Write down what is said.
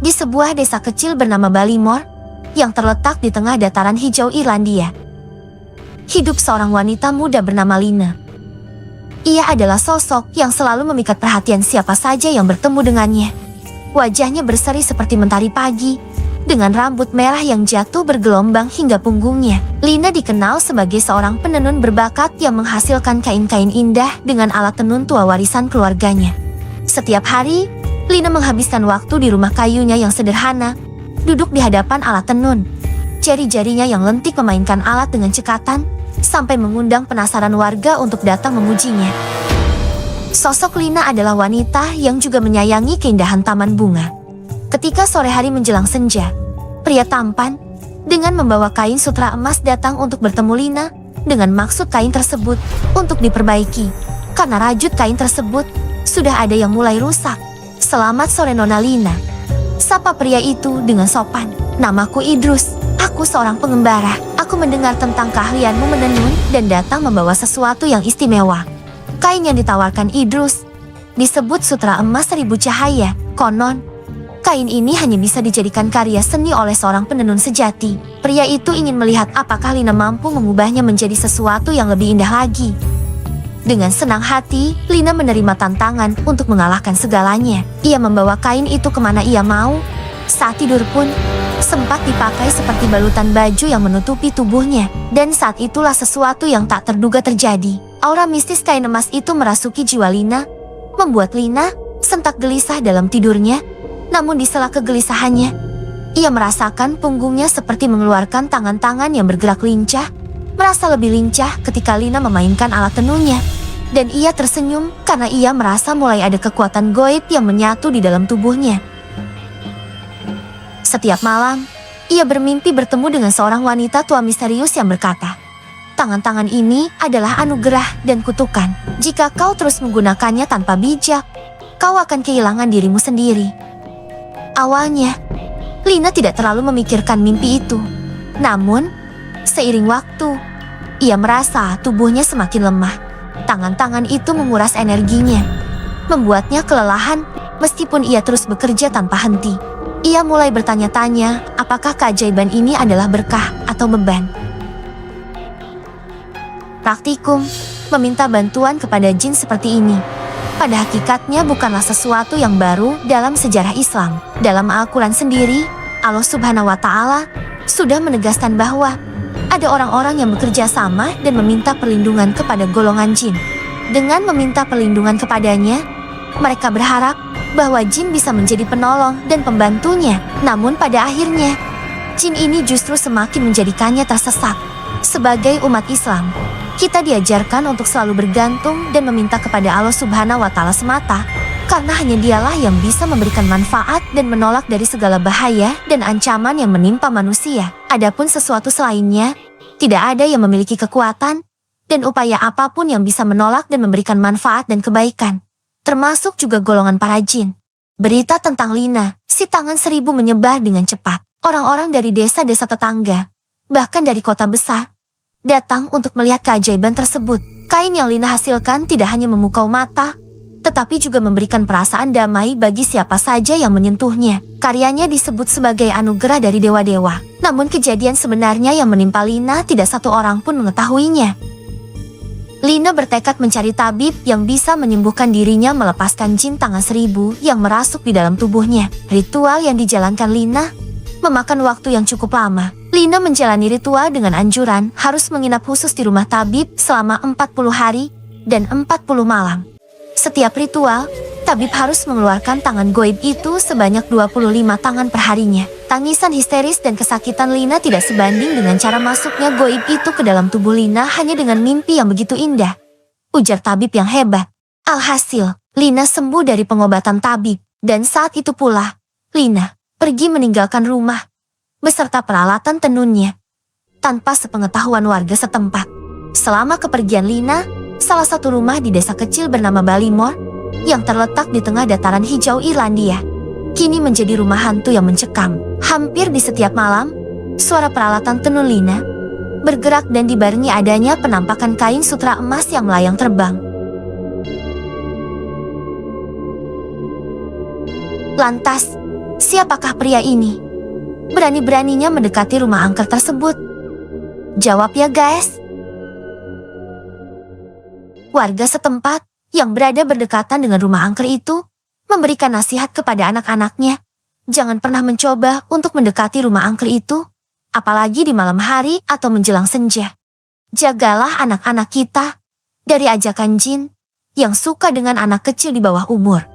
di sebuah desa kecil bernama Balimore yang terletak di tengah dataran hijau Irlandia. Hidup seorang wanita muda bernama Lina. Ia adalah sosok yang selalu memikat perhatian siapa saja yang bertemu dengannya. Wajahnya berseri seperti mentari pagi, dengan rambut merah yang jatuh bergelombang hingga punggungnya. Lina dikenal sebagai seorang penenun berbakat yang menghasilkan kain-kain indah dengan alat tenun tua warisan keluarganya. Setiap hari, Lina menghabiskan waktu di rumah kayunya yang sederhana, duduk di hadapan alat tenun. Jari-jarinya yang lentik memainkan alat dengan cekatan, sampai mengundang penasaran warga untuk datang memujinya. Sosok Lina adalah wanita yang juga menyayangi keindahan taman bunga. Ketika sore hari menjelang senja, pria tampan dengan membawa kain sutra emas datang untuk bertemu Lina dengan maksud kain tersebut untuk diperbaiki. Karena rajut kain tersebut sudah ada yang mulai rusak. "Selamat sore Nona Lina," sapa pria itu dengan sopan. "Namaku Idrus, aku seorang pengembara. Aku mendengar tentang keahlianmu menenun dan datang membawa sesuatu yang istimewa." Kain yang ditawarkan Idrus disebut sutra emas 1000 cahaya. Konon, kain ini hanya bisa dijadikan karya seni oleh seorang penenun sejati. Pria itu ingin melihat apakah Lina mampu mengubahnya menjadi sesuatu yang lebih indah lagi. Dengan senang hati, Lina menerima tantangan untuk mengalahkan segalanya. Ia membawa kain itu kemana ia mau. Saat tidur pun, sempat dipakai seperti balutan baju yang menutupi tubuhnya. Dan saat itulah sesuatu yang tak terduga terjadi. Aura mistis kain emas itu merasuki jiwa Lina, membuat Lina sentak gelisah dalam tidurnya. Namun di sela kegelisahannya, ia merasakan punggungnya seperti mengeluarkan tangan-tangan yang bergerak lincah, merasa lebih lincah ketika Lina memainkan alat tenunnya. Dan ia tersenyum karena ia merasa mulai ada kekuatan goib yang menyatu di dalam tubuhnya. Setiap malam, ia bermimpi bertemu dengan seorang wanita tua misterius yang berkata, "Tangan-tangan ini adalah anugerah dan kutukan. Jika kau terus menggunakannya tanpa bijak, kau akan kehilangan dirimu sendiri." Awalnya, Lina tidak terlalu memikirkan mimpi itu. Namun, seiring waktu, ia merasa tubuhnya semakin lemah. Tangan-tangan itu menguras energinya, membuatnya kelelahan meskipun ia terus bekerja tanpa henti. Ia mulai bertanya-tanya apakah keajaiban ini adalah berkah atau beban. Praktikum, meminta bantuan kepada jin seperti ini, pada hakikatnya bukanlah sesuatu yang baru dalam sejarah Islam. Dalam Al-Quran sendiri, Allah Subhanahu wa Ta'ala sudah menegaskan bahwa ada orang-orang yang bekerja sama dan meminta perlindungan kepada golongan jin. Dengan meminta perlindungan kepadanya, mereka berharap bahwa jin bisa menjadi penolong dan pembantunya. Namun pada akhirnya, jin ini justru semakin menjadikannya tersesat. Sebagai umat Islam, kita diajarkan untuk selalu bergantung dan meminta kepada Allah Subhanahu wa Ta'ala semata, karena hanya dialah yang bisa memberikan manfaat dan menolak dari segala bahaya dan ancaman yang menimpa manusia. Adapun sesuatu selainnya, tidak ada yang memiliki kekuatan dan upaya apapun yang bisa menolak dan memberikan manfaat dan kebaikan, termasuk juga golongan para jin. Berita tentang Lina, si tangan 1000 menyebar dengan cepat. Orang-orang dari desa-desa tetangga, bahkan dari kota besar, datang untuk melihat keajaiban tersebut. Kain yang Lina hasilkan tidak hanya memukau mata, tetapi juga memberikan perasaan damai bagi siapa saja yang menyentuhnya. Karyanya disebut sebagai anugerah dari dewa-dewa. Namun kejadian sebenarnya yang menimpa Lina tidak satu orang pun mengetahuinya. Lina bertekad mencari tabib yang bisa menyembuhkan dirinya melepaskan jin tangan 1000 yang merasuk di dalam tubuhnya. Ritual yang dijalankan Lina memakan waktu yang cukup lama. Lina menjalani ritual dengan anjuran harus menginap khusus di rumah tabib selama 40 hari dan 40 malam. Setiap ritual, tabib harus mengeluarkan tangan goib itu sebanyak 25 tangan perharinya. Tangisan histeris dan kesakitan Lina tidak sebanding dengan cara masuknya goib itu ke dalam tubuh Lina hanya dengan mimpi yang begitu indah, ujar tabib yang hebat. Alhasil, Lina sembuh dari pengobatan tabib, dan saat itu pula, Lina pergi meninggalkan rumah beserta peralatan tenunnya tanpa sepengetahuan warga setempat. Selama kepergian Lina, salah satu rumah di desa kecil bernama Balimore yang terletak di tengah dataran hijau Irlandia kini menjadi rumah hantu yang mencekam. Hampir di setiap malam, suara peralatan tenun Lina bergerak dan dibarengi adanya penampakan kain sutra emas yang melayang terbang. Lantas, Siapakah pria ini? Berani-beraninya mendekati rumah angker tersebut. Jawab ya guys. Warga setempat yang berada berdekatan dengan rumah angker itu memberikan nasihat kepada anak-anaknya. Jangan pernah mencoba untuk mendekati rumah angker itu, apalagi di malam hari atau menjelang senja. Jagalah anak-anak kita dari ajakan jin yang suka dengan anak kecil di bawah umur.